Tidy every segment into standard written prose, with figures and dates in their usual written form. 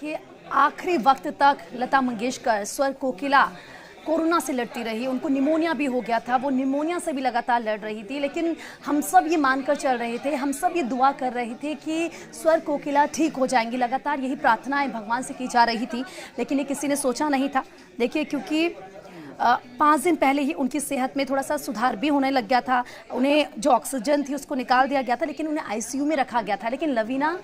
कि आखिरी वक्त तक लता मंगेशकर स्वर कोकिला कोरोना से लड़ती रही। उनको निमोनिया भी हो गया था, वो निमोनिया से भी लगातार लड़ रही थी। लेकिन हम सब ये मानकर चल रहे थे, हम सब ये दुआ कर रहे थे कि स्वर कोकिला ठीक हो जाएंगी। लगातार यही प्रार्थनाएं भगवान से की जा रही थी, लेकिन ये किसी ने सोचा नहीं था। देखिए, क्योंकि 5 दिन पहले ही उनकी सेहत में थोड़ा सा सुधार भी होने लग गया था। उन्हें जो ऑक्सीजन थी उसको निकाल दिया गया था, लेकिन उन्हें आईसीयू में रखा गया था। लेकिन लवीना,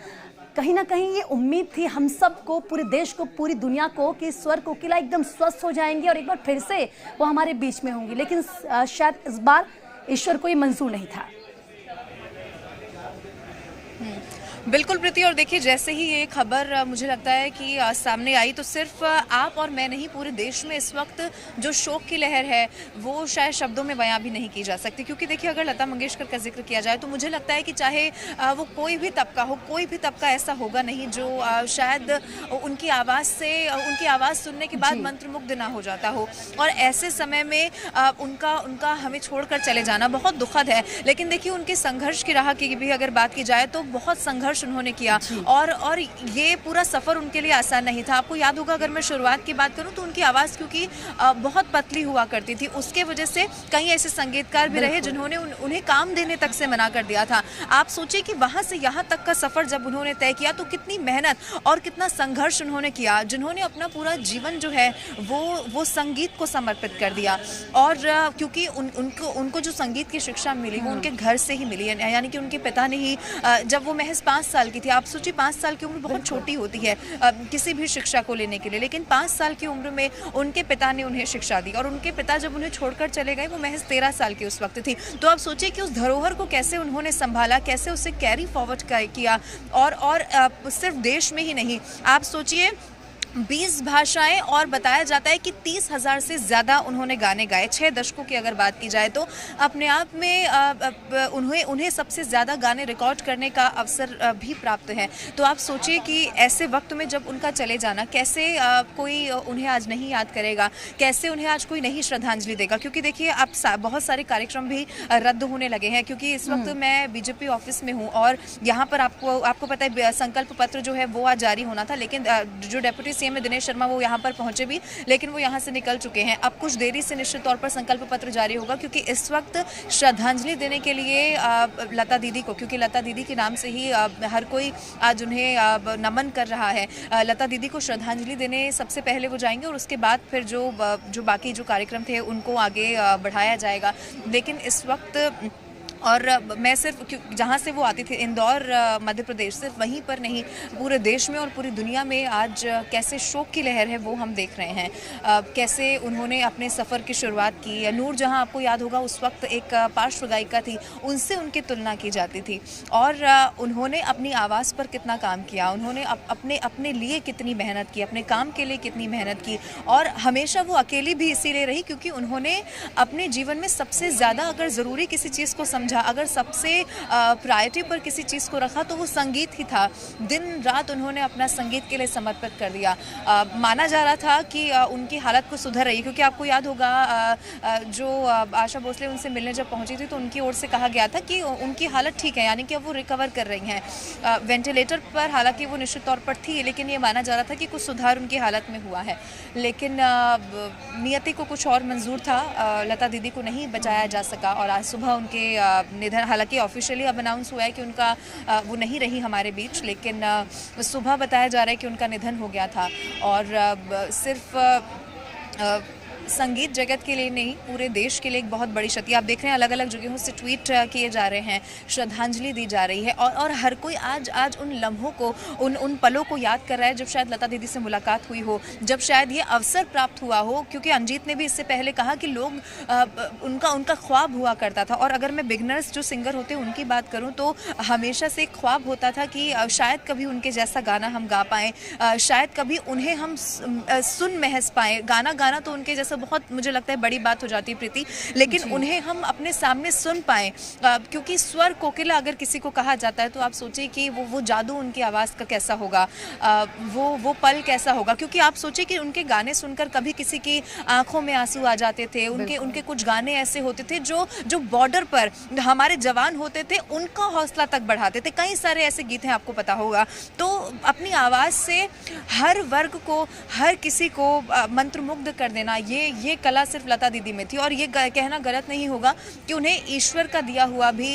कहीं ना कहीं ये उम्मीद थी हम सबको, पूरे देश को, पूरी दुनिया को, कि स्वर कोकिला एकदम स्वस्थ हो जाएंगे और एक बार फिर से वो हमारे बीच में होंगी। लेकिन शायद इस बार ईश्वर को ये मंजूर नहीं था। बिल्कुल प्रीति, और देखिए जैसे ही ये खबर मुझे लगता है कि सामने आई तो सिर्फ आप और मैं नहीं, पूरे देश में इस वक्त जो शोक की लहर है वो शायद शब्दों में बयां भी नहीं की जा सकती। क्योंकि देखिए, अगर लता मंगेशकर का जिक्र किया जाए तो मुझे लगता है कि चाहे वो कोई भी तबका हो, कोई भी तबका ऐसा होगा नहीं जो शायद उनकी आवाज़ सुनने के बाद मंत्रमुग्ध ना हो जाता हो। और ऐसे समय में उनका हमें छोड़कर चले जाना बहुत दुखद है। लेकिन देखिए, उनके संघर्ष की राह की भी अगर बात की जाए तो बहुत संघर्ष उन्होंने किया, और ये पूरा सफर उनके लिए आसान नहीं था। आपको याद होगा, अगर मैं शुरुआत की बात करूं तो उनकी आवाज़ क्योंकि बहुत पतली हुआ करती थी, उसके वजह से कई ऐसे संगीतकार भी रहे जिन्होंने उन्हें काम देने तक से मना कर दिया था। आप सोचिए कि वहां से यहाँ तक का सफर जब उन्होंने तय किया तो कितनी मेहनत और कितना संघर्ष उन्होंने किया, जिन्होंने अपना पूरा जीवन जो है वो संगीत को समर्पित कर दिया। और क्योंकि उनको जो संगीत की शिक्षा मिली वो उनके घर से ही मिली, यानी कि उनके पिता ने ही, जब वो महज 5 साल की थी, आप सोचिए 5 साल की उम्र बहुत छोटी होती है किसी भी शिक्षा को लेने के लिए, लेकिन 5 साल की उम्र में उनके पिता ने उन्हें शिक्षा दी। और उनके पिता जब उन्हें छोड़कर चले गए वो महज 13 साल की उस वक्त थी। तो आप सोचिए कि उस धरोहर को कैसे उन्होंने संभाला, कैसे उसे कैरी फॉरवर्ड किया। और सिर्फ देश में ही नहीं, आप सोचिए 20 भाषाएं, और बताया जाता है कि 30,000 से ज़्यादा उन्होंने गाने गाए। 6 दशकों की अगर बात की जाए तो अपने आप में उन्हें सबसे ज़्यादा गाने रिकॉर्ड करने का अवसर भी प्राप्त है। तो आप सोचिए कि ऐसे वक्त में जब उनका चले जाना, कैसे कोई उन्हें आज नहीं याद करेगा, कैसे उन्हें आज कोई नहीं श्रद्धांजलि देगा। क्योंकि देखिए, अब बहुत सारे कार्यक्रम भी रद्द होने लगे हैं। क्योंकि इस वक्त मैं बीजेपी ऑफिस में हूँ और यहाँ पर आपको पता है संकल्प पत्र जो है वो आज जारी होना था, लेकिन जो डेप्यूटी सीएम दिनेश शर्मा वो यहाँ पर पहुंचे भी, लेकिन वो यहाँ से निकल चुके हैं। अब कुछ देरी से निश्चित तौर पर संकल्प पत्र जारी होगा, क्योंकि इस वक्त श्रद्धांजलि देने के लिए लता दीदी को, क्योंकि लता दीदी के नाम से ही हर कोई आज उन्हें नमन कर रहा है, लता दीदी को श्रद्धांजलि देने सबसे पहले वो जाएंगे और उसके बाद फिर जो बाकी जो कार्यक्रम थे उनको आगे बढ़ाया जाएगा। लेकिन इस वक्त, और मैं सिर्फ जहाँ से वो आती थी, इंदौर मध्य प्रदेश, सिर्फ वहीं पर नहीं, पूरे देश में और पूरी दुनिया में आज कैसे शोक की लहर है वो हम देख रहे हैं। कैसे उन्होंने अपने सफ़र की शुरुआत की। नूर जहाँ, आपको याद होगा, उस वक्त एक पार्श्व गायिका थी, उनसे उनकी तुलना की जाती थी। और उन्होंने अपनी आवाज़ पर कितना काम किया, उन्होंने अपने लिए कितनी मेहनत की, अपने काम के लिए कितनी मेहनत की। और हमेशा वो अकेली भी इसीलिए रही क्योंकि उन्होंने अपने जीवन में सबसे ज़्यादा अगर ज़रूरी किसी चीज़ को समझा, अगर सबसे प्रायोरिटी पर किसी चीज़ को रखा तो वो संगीत ही था। दिन रात उन्होंने अपना संगीत के लिए समर्पित कर दिया। माना जा रहा था कि उनकी हालत कुछ सुधर रही है, क्योंकि आपको याद होगा जो आशा भोसले उनसे मिलने जब पहुंची थी तो उनकी ओर से कहा गया था कि उनकी हालत ठीक है, यानी कि अब वो रिकवर कर रही हैं। वेंटिलेटर पर हालांकि वो निश्चित तौर पर थी, लेकिन ये माना जा रहा था कि कुछ सुधार उनकी हालत में हुआ है। लेकिन नियति को कुछ और मंजूर था, लता दीदी को नहीं बचाया जा सका। और आज सुबह उनके निधन, हालांकि ऑफिशियली अब अनाउंस हुआ है कि उनका वो नहीं रही हमारे बीच, लेकिन सुबह बताया जा रहा है कि उनका निधन हो गया था। और सिर्फ संगीत जगत के लिए नहीं, पूरे देश के लिए एक बहुत बड़ी क्षति। आप देख रहे हैं अलग अलग जगहों से ट्वीट किए जा रहे हैं, श्रद्धांजलि दी जा रही है, और हर कोई आज उन लम्हों को, उन पलों को याद कर रहा है जब शायद लता दीदी से मुलाकात हुई हो, जब शायद ये अवसर प्राप्त हुआ हो। क्योंकि अंजीत ने भी इससे पहले कहा कि लोग उनका ख्वाब हुआ करता था। और अगर मैं बिगनर्स जो सिंगर होते हैं उनकी बात करूँ तो हमेशा से एक ख्वाब होता था कि शायद कभी उनके जैसा गाना हम गा पाएँ, शायद कभी उन्हें हम सुन महज पाएँ। गाना तो उनके जैसा तो बहुत मुझे लगता है बड़ी बात हो जाती है प्रीति, लेकिन उन्हें हम अपने सामने सुन पाएँ, क्योंकि स्वर कोकिला अगर किसी को कहा जाता है तो आप सोचिए कि वो जादू उनकी आवाज़ का कैसा होगा, वो पल कैसा होगा। क्योंकि आप सोचिए कि उनके गाने सुनकर कभी किसी की आंखों में आंसू आ जाते थे, उनके कुछ गाने ऐसे होते थे जो बॉर्डर पर हमारे जवान होते थे उनका हौसला तक बढ़ाते थे। कई सारे ऐसे गीत हैं, आपको पता होगा। तो अपनी आवाज़ से हर वर्ग को, हर किसी को मंत्रमुग्ध कर देना, ये कला सिर्फ लता दीदी में थी। और ये कहना गलत नहीं होगा कि उन्हें ईश्वर का दिया हुआ भी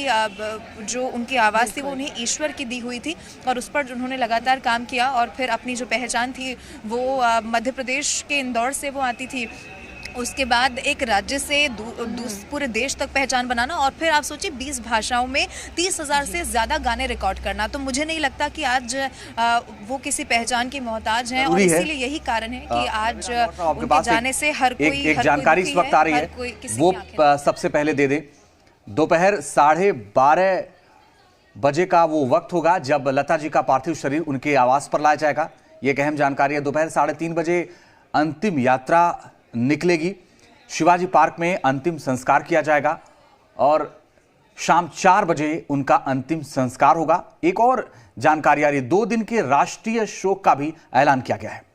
जो उनकी आवाज़ थी वो उन्हें ईश्वर की दी हुई थी, और उस पर उन्होंने लगातार काम किया। और फिर अपनी जो पहचान थी वो मध्य प्रदेश के इंदौर से वो आती थी, उसके बाद एक राज्य से पूरे देश तक पहचान बनाना, और फिर आप सोचिए 20 भाषाओं में 30,000 से ज़्यादा गाने रिकॉर्ड करना। तो मुझे नहीं लगता कि आज वो किसी पहचान की मोहताज हैं, और इसीलिए यही कारण है कि आज उनके जाने से हर कोई एक जानकारी इस वक्त आ रही है, वो सबसे पहले दे दें। दोपहर 12:30 बजे का वो वक्त होगा जब लता जी का पार्थिव शरीर उनके आवास पर लाया जाएगा। ये एक अहम जानकारी है। दोपहर 3:30 बजे अंतिम यात्रा निकलेगी, शिवाजी पार्क में अंतिम संस्कार किया जाएगा, और शाम 4 बजे उनका अंतिम संस्कार होगा। एक और जानकारी आ रही है, 2 दिन के राष्ट्रीय शोक का भी ऐलान किया गया है।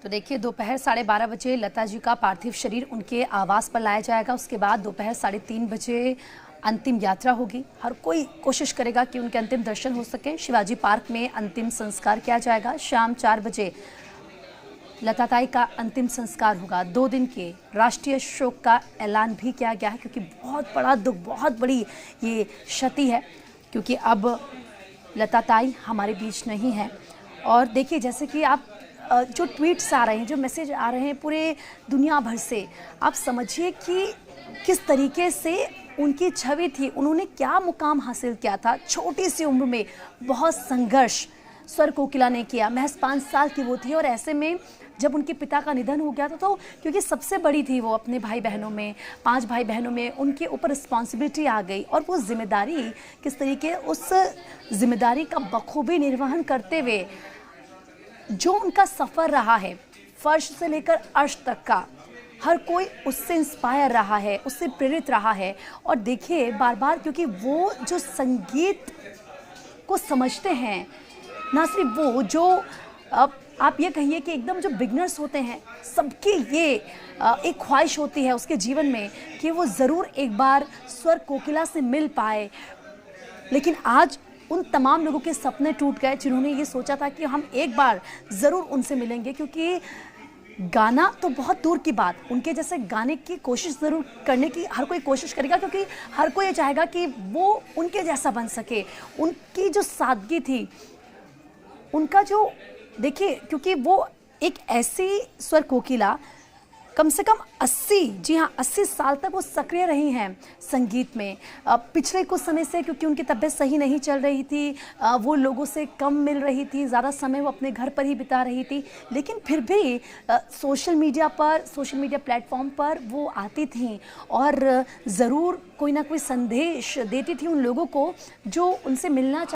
तो देखिए, दोपहर 12:30 बजे लता जी का पार्थिव शरीर उनके आवास पर लाया जाएगा। उसके बाद दोपहर 3:30 बजे अंतिम यात्रा होगी। हर कोई कोशिश करेगा कि उनके अंतिम दर्शन हो सके। शिवाजी पार्क में अंतिम संस्कार किया जाएगा। शाम 4 बजे लता ताई का अंतिम संस्कार होगा। 2 दिन के राष्ट्रीय शोक का ऐलान भी किया गया है, क्योंकि बहुत बड़ा दुख, बहुत बड़ी ये क्षति है, क्योंकि अब लता ताई हमारे बीच नहीं है। और देखिए, जैसे कि आप जो ट्वीट्स आ रहे हैं, जो मैसेज आ रहे हैं पूरे दुनिया भर से, आप समझिए कि किस तरीके से उनकी छवि थी, उन्होंने क्या मुकाम हासिल किया था। छोटी सी उम्र में बहुत संघर्ष स्वर कोकिला ने किया। महज 5 साल की वो थी, और ऐसे में जब उनके पिता का निधन हो गया था, तो क्योंकि सबसे बड़ी थी वो अपने भाई बहनों में, 5 भाई बहनों में, उनके ऊपर रिस्पॉन्सिबिलिटी आ गई। और वो जिम्मेदारी किस तरीके, उस जिम्मेदारी का बखूबी निर्वहन करते हुए जो उनका सफ़र रहा है, फर्श से लेकर अर्श तक का, हर कोई उससे इंस्पायर रहा है, उससे प्रेरित रहा है। और देखिए, बार बार, क्योंकि वो जो संगीत को समझते हैं, ना सिर्फ वो जो आप ये कहिए कि एकदम जो बिगनर्स होते हैं, सबकी ये एक ख्वाहिश होती है उसके जीवन में कि वो ज़रूर एक बार स्वर कोकिला से मिल पाए। लेकिन आज उन तमाम लोगों के सपने टूट गए जिन्होंने ये सोचा था कि हम एक बार ज़रूर उनसे मिलेंगे, क्योंकि गाना तो बहुत दूर की बात, उनके जैसे गाने की कोशिश ज़रूर करने की हर कोई कोशिश करेगा, क्योंकि हर कोई ये चाहेगा कि वो उनके जैसा बन सके। उनकी जो सादगी थी, उनका जो, देखिए, क्योंकि वो एक ऐसी स्वर कोकिला, कम से कम 80, जी हाँ 80 साल तक वो सक्रिय रही हैं संगीत में। पिछले कुछ समय से, क्योंकि उनकी तबीयत सही नहीं चल रही थी, वो लोगों से कम मिल रही थी, ज़्यादा समय वो अपने घर पर ही बिता रही थी, लेकिन फिर भी सोशल मीडिया प्लेटफॉर्म पर वो आती थीं और ज़रूर कोई ना कोई संदेश देती थी उन लोगों को जो उनसे मिलना